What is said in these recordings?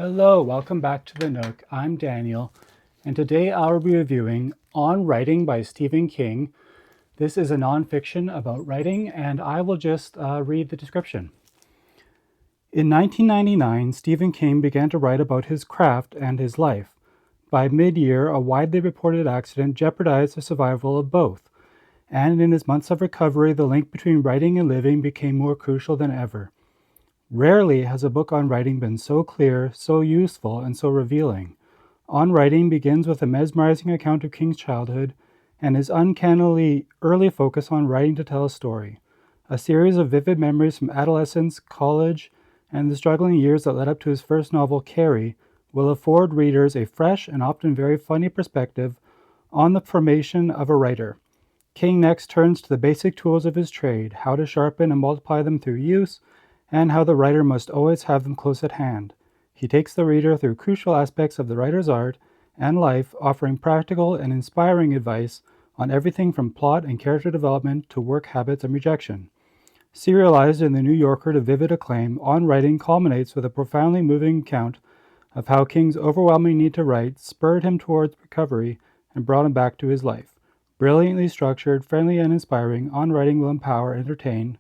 Hello, welcome back to the Nook. I'm Daniel, and today I'll be reviewing On Writing by Stephen King. This is a nonfiction about writing, and I will just read the description. In 1999, Stephen King began to write about his craft and his life. By mid-year, a widely reported accident jeopardized the survival of both, and in his months of recovery, the link between writing and living became more crucial than ever. Rarely has a book on writing been so clear, so useful, and so revealing. On Writing begins with a mesmerizing account of King's childhood and his uncannily early focus on writing to tell a story. A series of vivid memories from adolescence, college, and the struggling years that led up to his first novel, Carrie, will afford readers a fresh and often very funny perspective on the formation of a writer. King next turns to the basic tools of his trade, how to sharpen and multiply them through use, and how the writer must always have them close at hand. He takes the reader through crucial aspects of the writer's art and life, offering practical and inspiring advice on everything from plot and character development to work habits and rejection. Serialized in the New Yorker to vivid acclaim, On Writing culminates with a profoundly moving account of how King's overwhelming need to write spurred him towards recovery and brought him back to his life. Brilliantly structured, friendly, and inspiring, On Writing will empower and entertain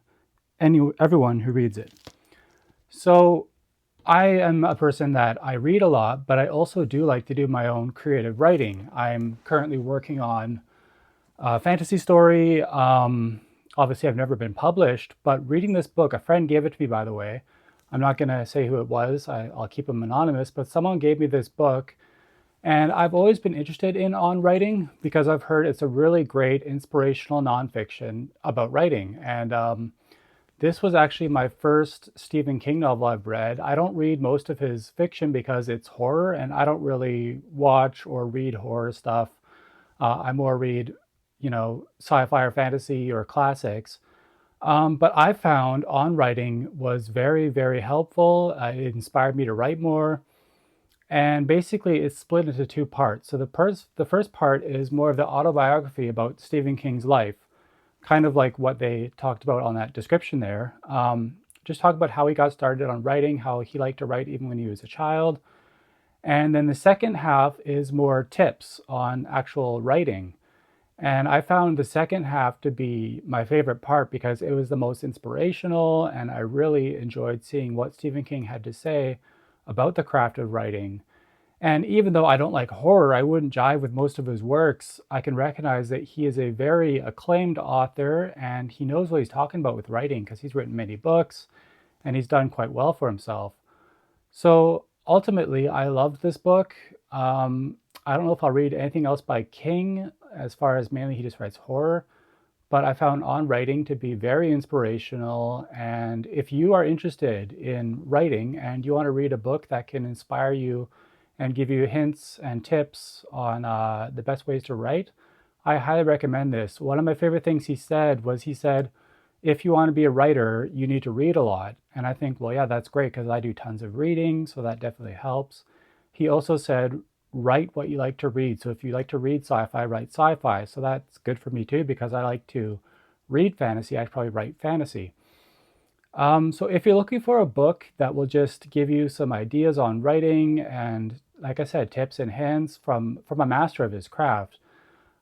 everyone who reads it. So I am a person that I read a lot, but I also do like to do my own creative writing. I'm currently working on a fantasy story. Obviously, I've never been published, but reading this book, a friend gave it to me, by the way. I'm not going to say who it was. I'll keep him anonymous, but someone gave me this book. And I've always been interested in On Writing because I've heard it's a really great inspirational nonfiction about writing. And this was actually my first Stephen King novel I've read. I don't read most of his fiction because it's horror, and I don't really watch or read horror stuff. I more read, sci-fi or fantasy or classics. But I found On Writing was very, very helpful. It inspired me to write more. And basically, it's split into two parts. So the first part is more of the autobiography about Stephen King's life, kind of like what they talked about on that description there. Just talk about how he got started on writing, how he liked to write even when he was a child. And then the second half is more tips on actual writing. And I found the second half to be my favorite part because it was the most inspirational, and I really enjoyed seeing what Stephen King had to say about the craft of writing. And even though I don't like horror, I wouldn't jive with most of his works. I can recognize that he is a very acclaimed author and he knows what he's talking about with writing because he's written many books and he's done quite well for himself. So ultimately, I loved this book. I don't know if I'll read anything else by King, as far as mainly he just writes horror, but I found On Writing to be very inspirational. And if you are interested in writing and you want to read a book that can inspire you and give you hints and tips on the best ways to write, I highly recommend this. One of my favorite things he said was if you want to be a writer, you need to read a lot. And I think, well, yeah, that's great because I do tons of reading, so that definitely helps. He also said, write what you like to read. So if you like to read sci-fi, write sci-fi. So that's good for me too because I like to read fantasy. I'd probably write fantasy. So if you're looking for a book that will just give you some ideas on writing and, like I said, tips and hints from a master of his craft,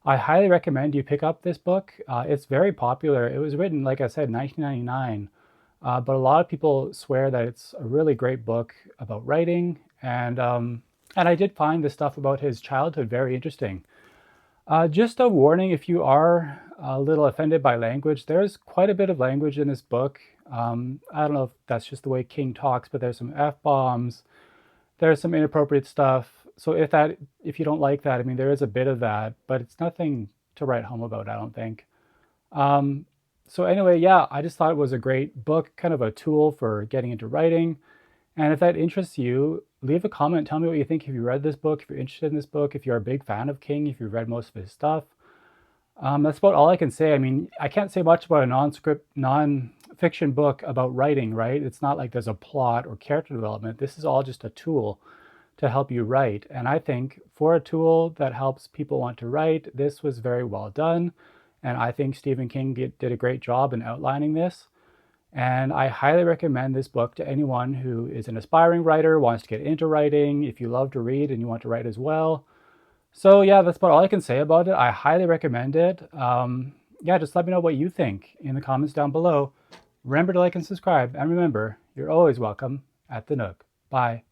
I highly recommend you pick up this book. It's very popular. It was written, like I said, 1999, but a lot of people swear that it's a really great book about writing. And I did find the stuff about his childhood very interesting. Just a warning if you are a little offended by language, there's quite a bit of language in this book. I don't know if that's just the way King talks, but there's some F bombs, there's some inappropriate stuff. So if you don't like that, I mean, there is a bit of that, but it's nothing to write home about, I don't think. Um, so anyway, yeah, I just thought it was a great book, kind of a tool for getting into writing. And if that interests you, leave a comment. Tell me what you think if you read this book, if you're interested in this book, if you're a big fan of King, if you've read most of his stuff. That's about all I can say. I mean, I can't say much about a non-fiction book about writing, right? It's not like there's a plot or character development. This is all just a tool to help you write. And I think for a tool that helps people want to write, this was very well done. And I think Stephen King did a great job in outlining this. And I highly recommend this book to anyone who is an aspiring writer, wants to get into writing, if you love to read and you want to write as well. So yeah, that's about all I can say about it. I highly recommend it. Yeah, just let me know what you think in the comments down below. Remember to like and subscribe, and remember, you're always welcome at the Nook. Bye.